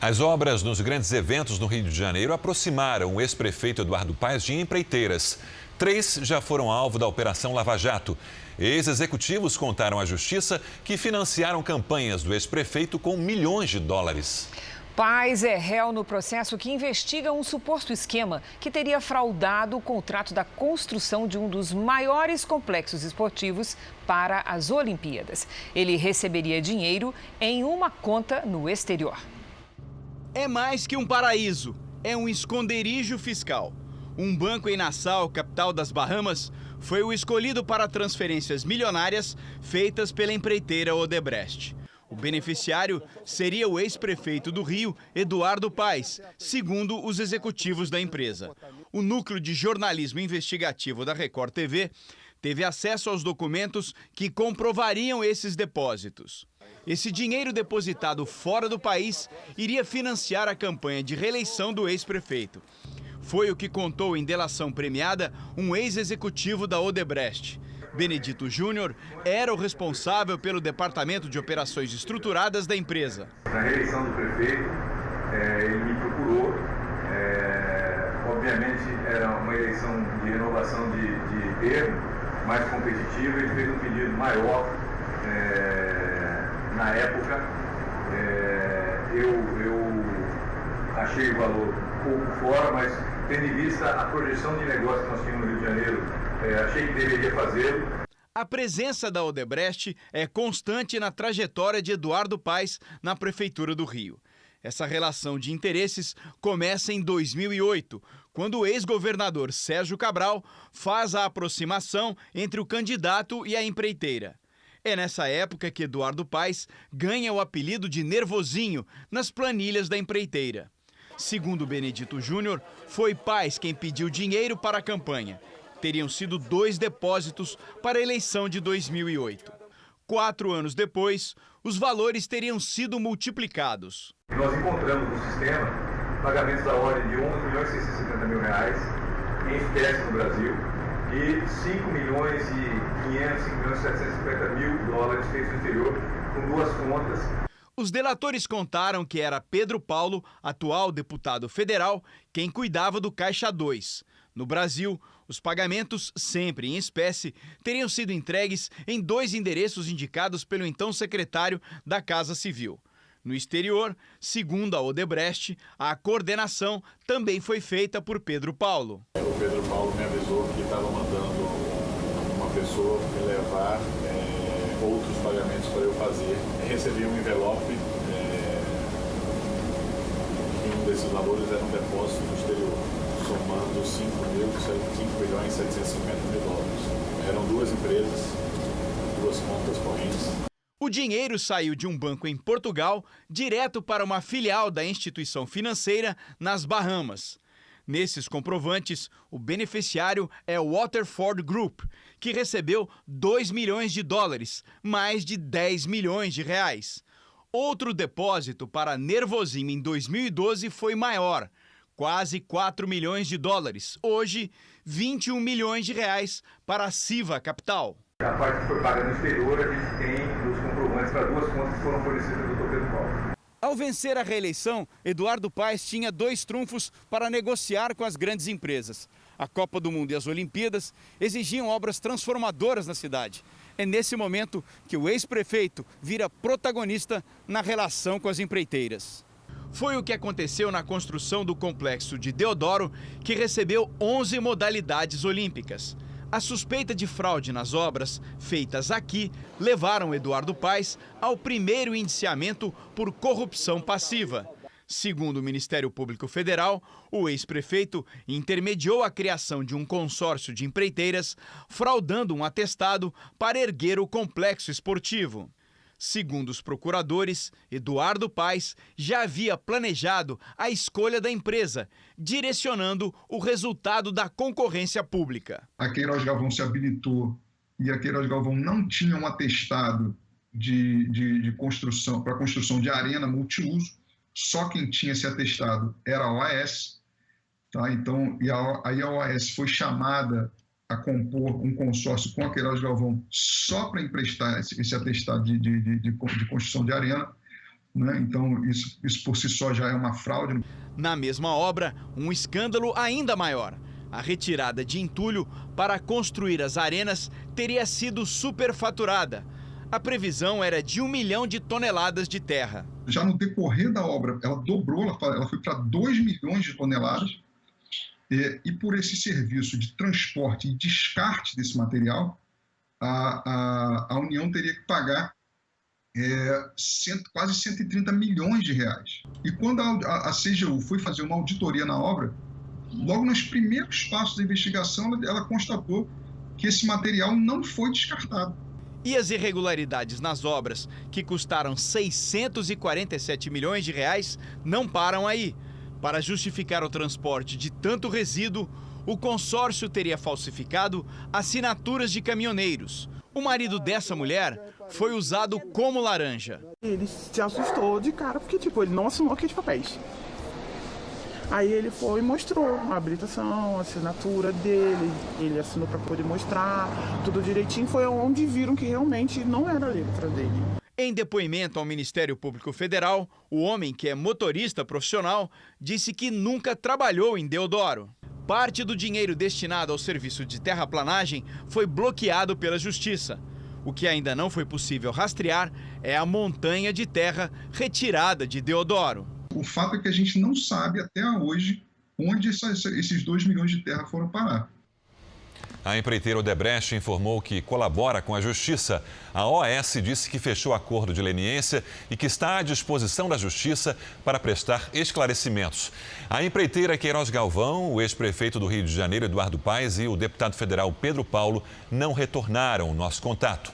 As obras nos grandes eventos no Rio de Janeiro aproximaram o ex-prefeito Eduardo Paes de empreiteiras. 3 já foram alvo da Operação Lava Jato. Ex-executivos contaram à Justiça que financiaram campanhas do ex-prefeito com milhões de dólares. Paes é réu no processo que investiga um suposto esquema que teria fraudado o contrato da construção de um dos maiores complexos esportivos para as Olimpíadas. Ele receberia dinheiro em uma conta no exterior. É mais que um paraíso, é um esconderijo fiscal. Um banco em Nassau, capital das Bahamas, foi o escolhido para transferências milionárias feitas pela empreiteira Odebrecht. O beneficiário seria o ex-prefeito do Rio, Eduardo Paes, segundo os executivos da empresa. O núcleo de jornalismo investigativo da Record TV teve acesso aos documentos que comprovariam esses depósitos. Esse dinheiro depositado fora do país iria financiar a campanha de reeleição do ex-prefeito. Foi o que contou em delação premiada um ex-executivo da Odebrecht. Benedito Júnior era o responsável pelo departamento de operações estruturadas da empresa. Na reeleição do prefeito, ele me procurou. Obviamente era uma eleição de renovação de termo, mais competitiva. Ele fez um pedido maior na época. Eu achei o valor um pouco fora, mas tendo em vista a projeção de negócio que nós tínhamos no Rio de Janeiro, achei que deveria fazê-lo. A presença da Odebrecht é constante na trajetória de Eduardo Paes na Prefeitura do Rio. Essa relação de interesses começa em 2008, quando o ex-governador Sérgio Cabral faz a aproximação entre o candidato e a empreiteira. É nessa época que Eduardo Paes ganha o apelido de Nervosinho nas planilhas da empreiteira. Segundo Benedito Júnior, foi Paes quem pediu dinheiro para a campanha. Teriam sido 2 depósitos para a eleição de 2008. 4 anos depois, os valores teriam sido multiplicados. Nós encontramos no sistema pagamentos da ordem de 11 milhões e 650 mil reais em espécie no Brasil e 5 milhões e 500, 5 milhões e 750 mil dólares feitos no exterior com 2 contas. Os delatores contaram que era Pedro Paulo, atual deputado federal, quem cuidava do Caixa 2. No Brasil, os pagamentos, sempre em espécie, teriam sido entregues em 2 endereços indicados pelo então secretário da Casa Civil. No exterior, segundo a Odebrecht, a coordenação também foi feita por Pedro Paulo. O Pedro Paulo me avisou que estava mandando uma pessoa me levar outros pagamentos para eu fazer. Eu recebi um envelope e um desses valores era um depósito no exterior, somando 5 milhões e 750 mil dólares. Eram 2 empresas, 2 contas correntes. O dinheiro saiu de um banco em Portugal direto para uma filial da instituição financeira nas Bahamas. Nesses comprovantes, o beneficiário é o Waterford Group, que recebeu 2 milhões de dólares, mais de 10 milhões de reais. Outro depósito para Nervosinho em 2012 foi maior, quase 4 milhões de dólares. Hoje, 21 milhões de reais para a Siva Capital. A parte que foi paga no exterior, a gente tem os comprovantes para 2 contas que foram fornecidas pelo Dr. Pedro Paulo. Ao vencer a reeleição, Eduardo Paes tinha 2 trunfos para negociar com as grandes empresas. A Copa do Mundo e as Olimpíadas exigiam obras transformadoras na cidade. É nesse momento que o ex-prefeito vira protagonista na relação com as empreiteiras. Foi o que aconteceu na construção do complexo de Deodoro, que recebeu 11 modalidades olímpicas. A suspeita de fraude nas obras feitas aqui levaram Eduardo Paes ao primeiro indiciamento por corrupção passiva. Segundo o Ministério Público Federal, o ex-prefeito intermediou a criação de um consórcio de empreiteiras, fraudando um atestado para erguer o complexo esportivo. Segundo os procuradores, Eduardo Paes já havia planejado a escolha da empresa, direcionando o resultado da concorrência pública. A Queiroz Galvão se habilitou e a Queiroz Galvão não tinha um atestado de construção para construção de arena multiuso. Só quem tinha esse atestado era a OAS. Tá? Então, aí a OAS foi chamada a compor um consórcio com a Queiroz Galvão só para emprestar esse atestado de construção de arena. né? Então, isso por si só já é uma fraude. Na mesma obra, um escândalo ainda maior. A retirada de entulho para construir as arenas teria sido superfaturada. A previsão era de 1 milhão de toneladas de terra. Já no decorrer da obra, ela dobrou, ela foi para 2 milhões de toneladas. E por esse serviço de transporte e descarte desse material, a União teria que pagar quase 130 milhões de reais. E quando a CGU foi fazer uma auditoria na obra, logo nos primeiros passos da investigação, ela constatou que esse material não foi descartado. E as irregularidades nas obras, que custaram 647 milhões de reais, não param aí. Para justificar o transporte de tanto resíduo, o consórcio teria falsificado assinaturas de caminhoneiros. O marido dessa mulher foi usado como laranja. Ele se assustou de cara porque, ele não assinou aqueles papéis. Aí ele foi e mostrou a habilitação, a assinatura dele, ele assinou para poder mostrar tudo direitinho. Foi onde viram que realmente não era a letra dele. Em depoimento ao Ministério Público Federal, o homem, que é motorista profissional, disse que nunca trabalhou em Deodoro. Parte do dinheiro destinado ao serviço de terraplanagem foi bloqueado pela Justiça. O que ainda não foi possível rastrear é a montanha de terra retirada de Deodoro. O fato é que a gente não sabe até hoje onde esses 2 milhões de terra foram parar. A empreiteira Odebrecht informou que colabora com a Justiça. A OAS disse que fechou acordo de leniência e que está à disposição da Justiça para prestar esclarecimentos. A empreiteira Queiroz Galvão, o ex-prefeito do Rio de Janeiro, Eduardo Paes, e o deputado federal Pedro Paulo não retornaram o nosso contato.